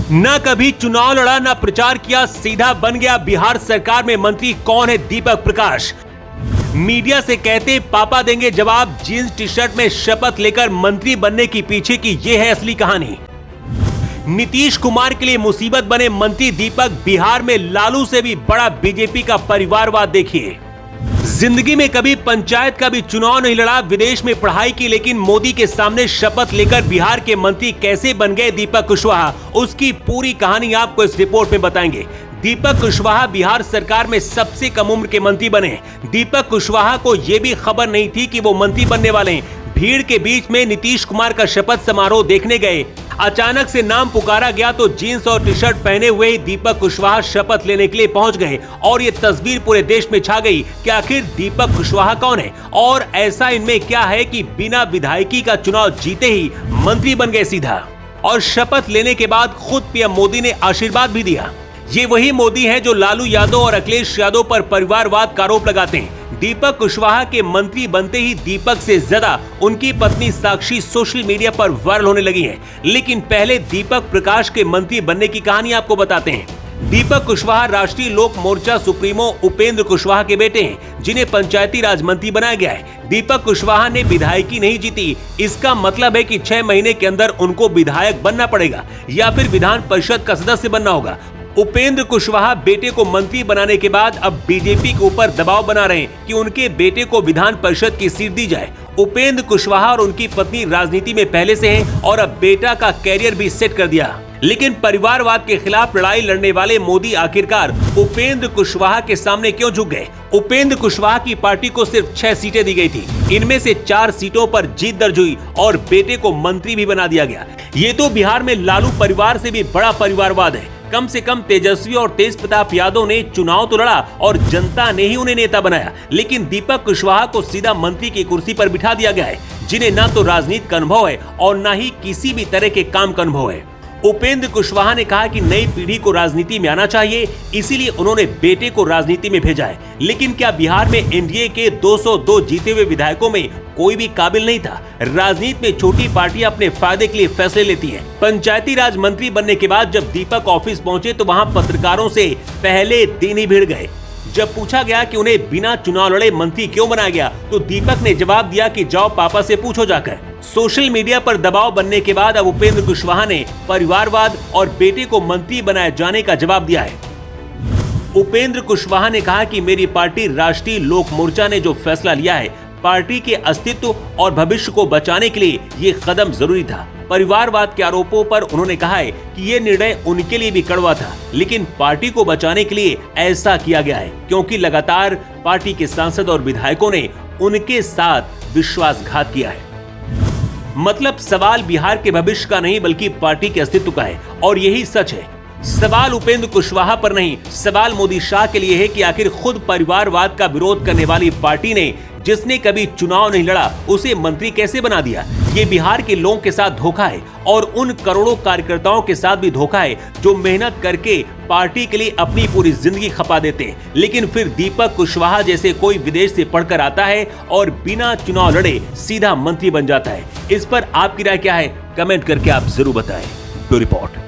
न कभी चुनाव लड़ा, न प्रचार किया, सीधा बन गया बिहार सरकार में मंत्री। कौन है दीपक प्रकाश? मीडिया से कहते पापा देंगे जवाब। जींस टी शर्ट में शपथ लेकर मंत्री बनने की पीछे की ये है असली कहानी। नीतीश कुमार के लिए मुसीबत बने मंत्री दीपक। बिहार में लालू से भी बड़ा बीजेपी का परिवारवाद देखिए। जिंदगी में कभी पंचायत का भी चुनाव नहीं लड़ा, विदेश में पढ़ाई की, लेकिन मोदी के सामने शपथ लेकर बिहार के मंत्री कैसे बन गए दीपक कुशवाहा, उसकी पूरी कहानी आपको इस रिपोर्ट में बताएंगे। दीपक कुशवाहा बिहार सरकार में सबसे कम उम्र के मंत्री बने। दीपक कुशवाहा को यह भी खबर नहीं थी कि वो मंत्री बनने वाले हैं। भीड़ के बीच में नीतीश कुमार का शपथ समारोह देखने गए। अचानक से नाम पुकारा गया तो जींस और टी शर्ट पहने हुए ही दीपक कुशवाहा शपथ लेने के लिए पहुंच गए और ये तस्वीर पूरे देश में छा गई कि आखिर दीपक कुशवाहा कौन है और ऐसा इनमें क्या है कि बिना विधायकी का चुनाव जीते ही मंत्री बन गए सीधा। और शपथ लेने के बाद खुद पीएम मोदी ने आशीर्वाद भी दिया। ये वही मोदी है जो लालू यादव और अखिलेश यादव पर परिवारवाद का आरोप लगाते हैं। दीपक कुशवाहा के मंत्री बनते ही दीपक से ज्यादा उनकी पत्नी साक्षी सोशल मीडिया पर वायरल होने लगी हैं। लेकिन पहले दीपक प्रकाश के मंत्री बनने की कहानी आपको बताते हैं। दीपक कुशवाहा राष्ट्रीय लोक मोर्चा सुप्रीमो उपेंद्र कुशवाहा के बेटे हैं, जिन्हें पंचायती राज मंत्री बनाया गया है। दीपक कुशवाहा ने विधायकी नहीं जीती। इसका मतलब है कि 6 महीने के अंदर उनको विधायक बनना पड़ेगा या फिर विधान परिषद का सदस्य बनना होगा। उपेंद्र कुशवाहा बेटे को मंत्री बनाने के बाद अब बीजेपी के ऊपर दबाव बना रहे हैं कि उनके बेटे को विधान परिषद की सीट दी जाए। उपेंद्र कुशवाहा और उनकी पत्नी राजनीति में पहले से हैं और अब बेटा का कैरियर भी सेट कर दिया। लेकिन परिवारवाद के खिलाफ लड़ाई लड़ने वाले मोदी आखिरकार उपेंद्र कुशवाहा के सामने क्यों झुक गए? उपेंद्र कुशवाहा की पार्टी को सिर्फ 6 सीटें दी गई थी। इनमें से 4 सीटों पर जीत दर्ज हुई और बेटे को मंत्री भी बना दिया गया। ये तो बिहार में लालू परिवार से भी बड़ा परिवारवाद है। कम से कम तेजस्वी और तेज प्रताप यादव ने चुनाव तो लड़ा और जनता ने ही उन्हें नेता बनाया, लेकिन दीपक कुशवाहा को सीधा मंत्री की कुर्सी पर बिठा दिया गया है, जिन्हें ना तो राजनीति का अनुभव है और ना ही किसी भी तरह के काम का अनुभव है। उपेंद्र कुशवाहा ने कहा कि नई पीढ़ी को राजनीति में आना चाहिए, इसीलिए उन्होंने बेटे को राजनीति में भेजा है। लेकिन क्या बिहार में एनडीए के 202 जीते हुए विधायकों में कोई भी काबिल नहीं था? राजनीति में छोटी पार्टियां अपने फायदे के लिए फैसले लेती हैं। पंचायती राज मंत्री बनने के बाद जब दीपक ऑफिस पहुंचे तो वहां पत्रकारों से पहले दिन ही भिड़ गए। जब पूछा गया कि उन्हें बिना चुनाव लड़े मंत्री क्यों बनाया गया तो दीपक ने जवाब दिया कि जाओ पापा से पूछो जाकर। सोशल मीडिया पर दबाव बनने के बाद अब उपेंद्र कुशवाहा ने परिवारवाद और बेटे को मंत्री बनाए जाने का जवाब दिया है। उपेंद्र कुशवाहा ने कहा कि मेरी पार्टी राष्ट्रीय लोक मोर्चा ने जो फैसला लिया है, पार्टी के अस्तित्व और भविष्य को बचाने के लिए ये कदम जरूरी था। परिवारवाद के आरोपों पर उन्होंने कहा है कि ये निर्णय उनके लिए भी कड़वा था, लेकिन पार्टी को बचाने के लिए ऐसा किया गया है क्योंकि लगातार पार्टी के सांसद और विधायकों ने उनके साथ विश्वासघात किया है। मतलब सवाल बिहार के भविष्य का नहीं बल्कि पार्टी के अस्तित्व का है और यही सच है। सवाल उपेंद्र कुशवाहा पर नहीं, सवाल मोदी शाह के लिए है कि आखिर खुद परिवारवाद का विरोध करने वाली पार्टी ने, जिसने कभी चुनाव नहीं लड़ा, उसे मंत्री कैसे बना दिया? ये बिहार के लोगों के साथ धोखा है और उन करोड़ों कार्यकर्ताओं के साथ भी धोखा है जो मेहनत करके पार्टी के लिए अपनी पूरी जिंदगी खपा देते हैं। लेकिन फिर दीपक कुशवाहा जैसे कोई विदेश से पढ़कर आता है और बिना चुनाव लड़े सीधा मंत्री बन जाता है। इस पर आपकी राय क्या है? कमेंट करके आप जरूर बताएं। Bureau report.